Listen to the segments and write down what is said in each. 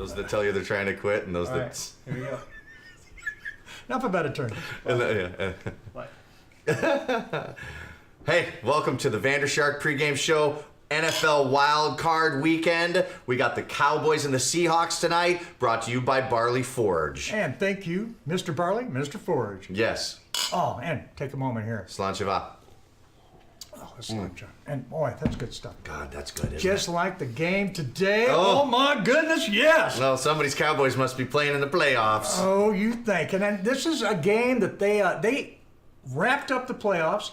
Those that tell you they're trying to quit, and those All that. Right, here we go. Enough about attorney. What? Hey, welcome to the VanderShark PreGame Show. NFL Wild Card Weekend. We got the Cowboys and the Seahawks tonight, brought to you by Barley Forge. And thank you, Mr. Barley, Mr. Forge. Yes. Oh, and take a moment here. Slancheva. Oh, that's John. And boy, that's good stuff. God, that's good, isn't Just it? like the game today. Oh. Oh my goodness, yes. Well, somebody's Cowboys must be playing in the playoffs. Oh, you think? And then this is a game that they wrapped up the playoffs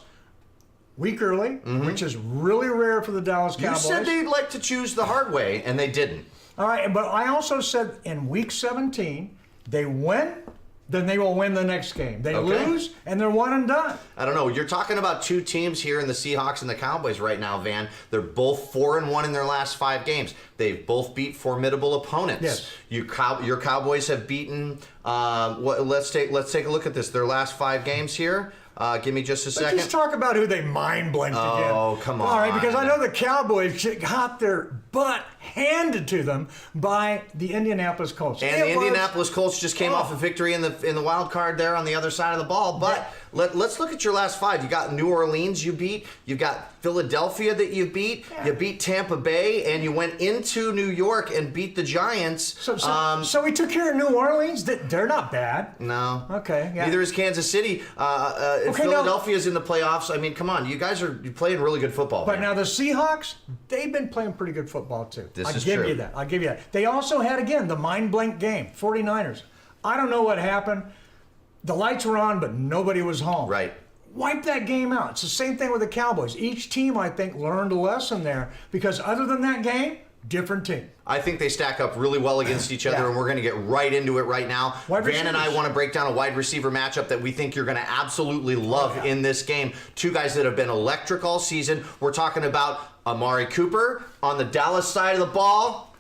week early, which is really rare for the Dallas Cowboys. You said they'd like to choose the hard way, and they didn't. All right, but I also said in week 17, they win, then they will win the next game. They lose, and they're one and done. I don't know. You're talking about two teams here in the Seahawks and the Cowboys right now, Van. They're both 4-1 in their last 5 games. They've both beat formidable opponents. Yes. Your Cowboys have beaten. Let's take a look at this. Their last 5 games here. Give me just a second. Just talk about who they mind blanked again. Oh, come on. All right, because I know the Cowboys got their butt handed to them by the Indianapolis Colts. And the Indianapolis Colts just came off a victory in the wild card there on the other side of the ball. But let's look at your last 5. You got New Orleans you beat. You've got Philadelphia that you beat. Yeah. You beat Tampa Bay, and you went into New York and beat the Giants. So we took care of New Orleans. They're not bad. No. Okay. Yeah. Neither is Kansas City. Philadelphia's in the playoffs. I mean, come on. You guys are playing really good football. But now the Seahawks, they've been playing pretty good football too. This I'll is give true. you that. I'll give you that. They also had, again, the mind blank game, 49ers. I don't know what happened. The lights were on, but nobody was home. Right. Wipe that game out. It's the same thing with the Cowboys. Each team, I think, learned a lesson there because other than that game, different team. I think they stack up really well against each other, and we're going to get right into it right now. Van and I want to break down a wide receiver matchup that we think you're going to absolutely love in this game. Two guys that have been electric all season. We're talking about Amari Cooper on the Dallas side of the ball,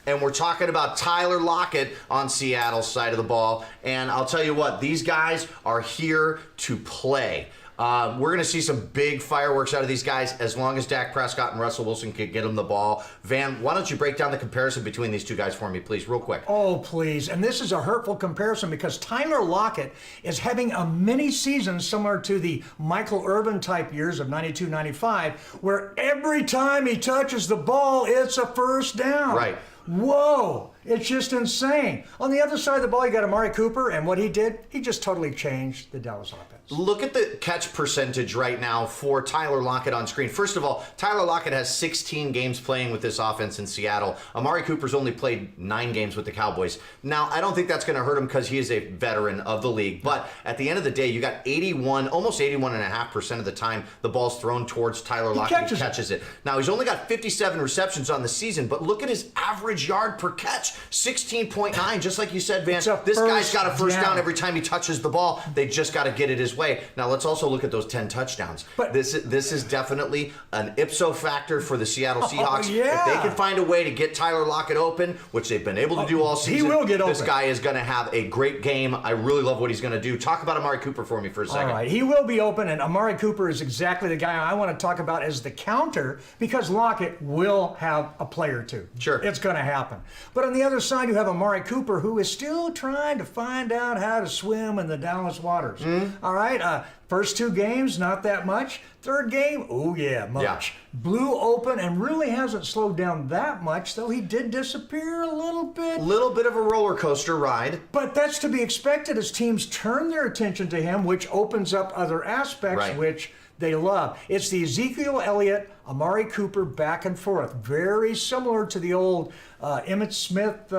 and we're talking about Tyler Lockett on Seattle's side of the ball. And I'll tell you what, these guys are here to play. We're going to see some big fireworks out of these guys as long as Dak Prescott and Russell Wilson can get them the ball. Van, why don't you break down the comparison between these two guys for me, please, real quick? Oh, please. And this is a hurtful comparison because Tyler Lockett is having a mini season similar to the Michael Irvin type years of 92, 95, where every time he touches the ball, it's a first down. Right. Whoa, it's just insane. On the other side of the ball, you got Amari Cooper, and what he did, he just totally changed the Dallas offense. Look at the catch percentage right now for Tyler Lockett on screen. First of all, Tyler Lockett has 16 games playing with this offense in Seattle. Amari Cooper's only played 9 games with the Cowboys. Now, I don't think that's going to hurt him because he is a veteran of the league. But at the end of the day, you got almost 81.5% of the time the ball's thrown towards Tyler Lockett. He catches it. Now, he's only got 57 receptions on the season, but look at his average yard per catch, 16.9. Just like you said, Van, this guy's got a first down every time he touches the ball. They just got to get it his way. Now, let's also look at those 10 touchdowns. But this is definitely an ipso factor for the Seattle Seahawks. If they can find a way to get Tyler Lockett open, which they've been able to do all season, he will get open. This guy is going to have a great game. I really love what he's going to do. Talk about Amari Cooper for me for a second. All right, he will be open, and Amari Cooper is exactly the guy I want to talk about as the counter because Lockett will have a play or two. Sure. It's going to happen. But on the other side, you have Amari Cooper, who is still trying to find out how to swim in the Dallas waters. All right, first 2 games, not that much. Third game, oh yeah, much. Yeah. Blew open and really hasn't slowed down that much, though he did disappear a little bit. Little bit of a roller coaster ride. But that's to be expected as teams turn their attention to him, which opens up other aspects, which they love. It's the Ezekiel Elliott, Amari Cooper back and forth. Very similar to the old Emmitt Smith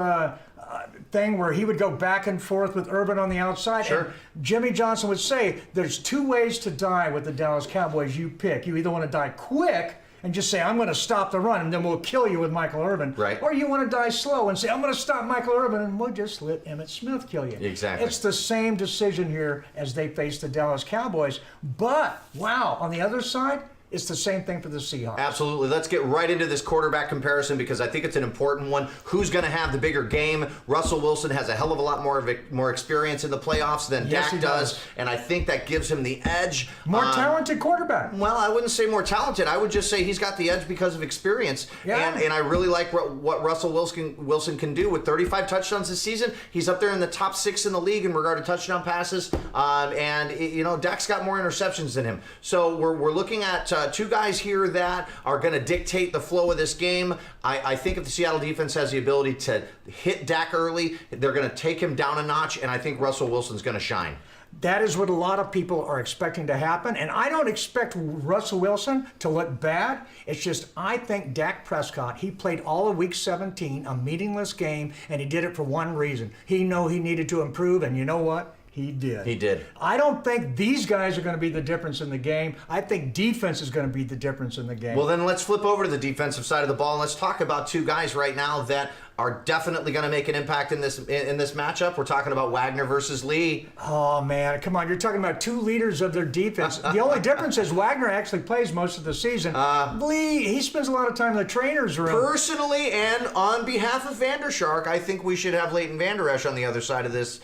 thing where he would go back and forth with Urban on the outside. Sure. And Jimmy Johnson would say, there's 2 ways to die with the Dallas Cowboys. You pick. You either want to die quick and just say, I'm going to stop the run, and then we'll kill you with Michael Irvin. Right. Or you want to die slow and say, I'm going to stop Michael Irvin, and we'll just let Emmitt Smith kill you. Exactly. It's the same decision here as they face the Dallas Cowboys. But, wow, on the other side, It's the same thing for the Seahawks. Absolutely. Let's get right into this quarterback comparison because I think it's an important one. Who's going to have the bigger game? Russell Wilson has a hell of a lot more experience in the playoffs than Dak does, and I think that gives him the edge. More talented quarterback. Well, I wouldn't say more talented. I would just say he's got the edge because of experience. Yeah. And I really like what Russell Wilson can do with 35 touchdowns this season. He's up there in the top 6 in the league in regard to touchdown passes. Dak's got more interceptions than him. So we're looking at two guys here that are going to dictate the flow of this game. I think if the Seattle defense has the ability to hit Dak early, they're going to take him down a notch, and I think Russell Wilson's going to shine. That is what a lot of people are expecting to happen, and I don't expect Russell Wilson to look bad. It's just I think Dak Prescott, he played all of Week 17, a meaningless game, and he did it for one reason. He knew he needed to improve, and you know what? He did. He did. I don't think these guys are going to be the difference in the game. I think defense is going to be the difference in the game. Well, then let's flip over to the defensive side of the ball and let's talk about two guys right now that are definitely going to make an impact in this matchup. We're talking about Wagner versus Lee. Oh, man, come on. You're talking about two leaders of their defense. The only difference is Wagner actually plays most of the season. Lee, he spends a lot of time in the trainer's room. Personally, and on behalf of VanderShark, I think we should have Leighton Vander Esch on the other side of this,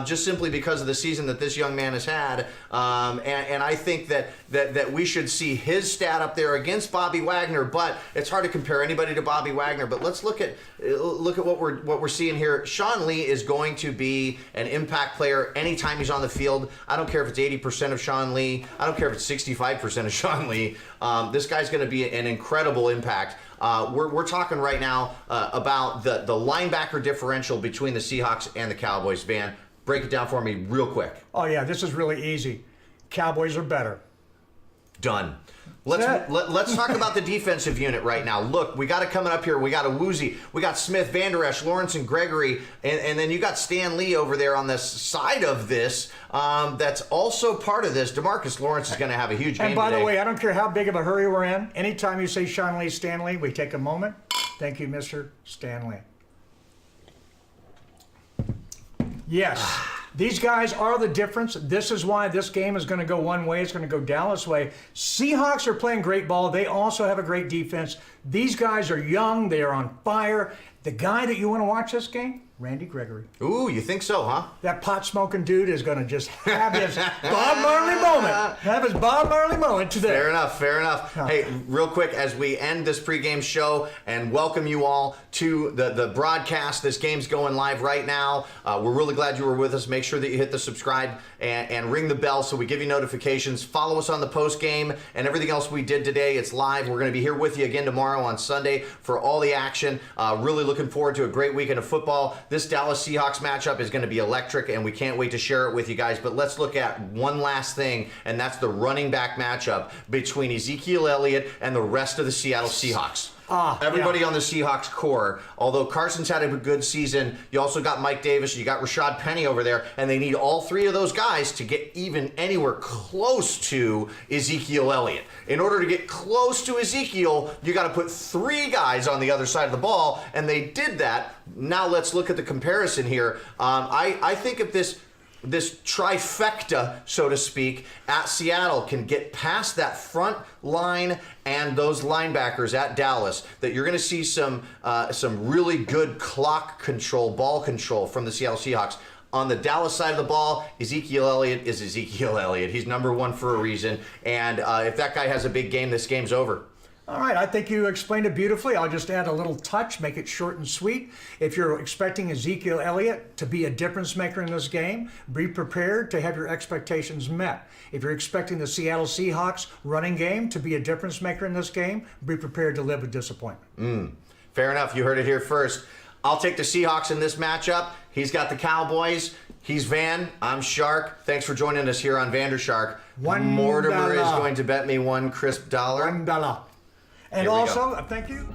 just simply because of the season that this young man has had. And I think that we should see his stat up there against Bobby Wagner, but it's hard to compare anybody to Bobby Wagner. But let's look at what we're seeing here. Sean Lee is going to be an impact player anytime he's on the field. I don't care if it's 80% of Sean Lee. I don't care if it's 65% of Sean Lee. This guy's going to be an incredible impact. We're talking right now about the linebacker differential between the Seahawks and the Cowboys. Van, break it down for me real quick. Oh, yeah, this is really easy. Cowboys are better. Done. Let's talk about the defensive unit right now. Look, we got it coming up here. We got Awuzie, we got Smith, Vander Esch, Lawrence, and Gregory, and then you got Stan Lee over there on the side of this. That's also part of this. DeMarcus Lawrence is going to have a huge game. And by today. the way, I don't care how big of a hurry we're in. Anytime you say Sean Lee, Stan Lee, we take a moment. Thank you, Mr. Stan Lee. Yes. These guys are the difference. This is why this game is going to go one way. It's going to go Dallas' way. Seahawks are playing great ball. They also have a great defense. These guys are young. They are on fire. The guy that you want to watch this game, Randy Gregory. Ooh, you think so, huh? That pot-smoking dude is going to just have his Bob Marley moment. Have his Bob Marley moment today. Fair enough, fair enough. Hey, real quick, as we end this pregame show and welcome you all to the broadcast, this game's going live right now. We're really glad you were with us. Make sure that you hit the subscribe and ring the bell so we give you notifications. Follow us on the post game and everything else we did today. It's live. We're going to be here with you again tomorrow on Sunday for all the action. Really looking forward to a great weekend of football. This Dallas Seahawks matchup is going to be electric, and we can't wait to share it with you guys. But let's look at one last thing, and that's the running back matchup between Ezekiel Elliott and the rest of the Seattle Seahawks. Everybody on the Seahawks core. Although Carson's had a good season, you also got Mike Davis, you got Rashad Penny over there, and they need all three of those guys to get even anywhere close to Ezekiel Elliott. In order to get close to Ezekiel, you got to put three guys on the other side of the ball, and they did that. Now let's look at the comparison here. I think if this trifecta, so to speak, at Seattle can get past that front line and those linebackers at Dallas, that you're going to see some really good clock control, ball control from the Seattle Seahawks. On the Dallas side of the ball, Ezekiel Elliott is Ezekiel Elliott. He's number one for a reason, and if that guy has a big game, this game's over. All right, I think you explained it beautifully. I'll just add a little touch, make it short and sweet. If you're expecting Ezekiel Elliott to be a difference maker in this game, be prepared to have your expectations met. If you're expecting the Seattle Seahawks running game to be a difference maker in this game, be prepared to live with disappointment. Fair enough. You heard it here first. I'll take the Seahawks in this matchup. He's got the Cowboys. He's Van. I'm Shark. Thanks for joining us here on VanderShark. Mortimer is going to bet me $1 crisp. $1. And also, thank you.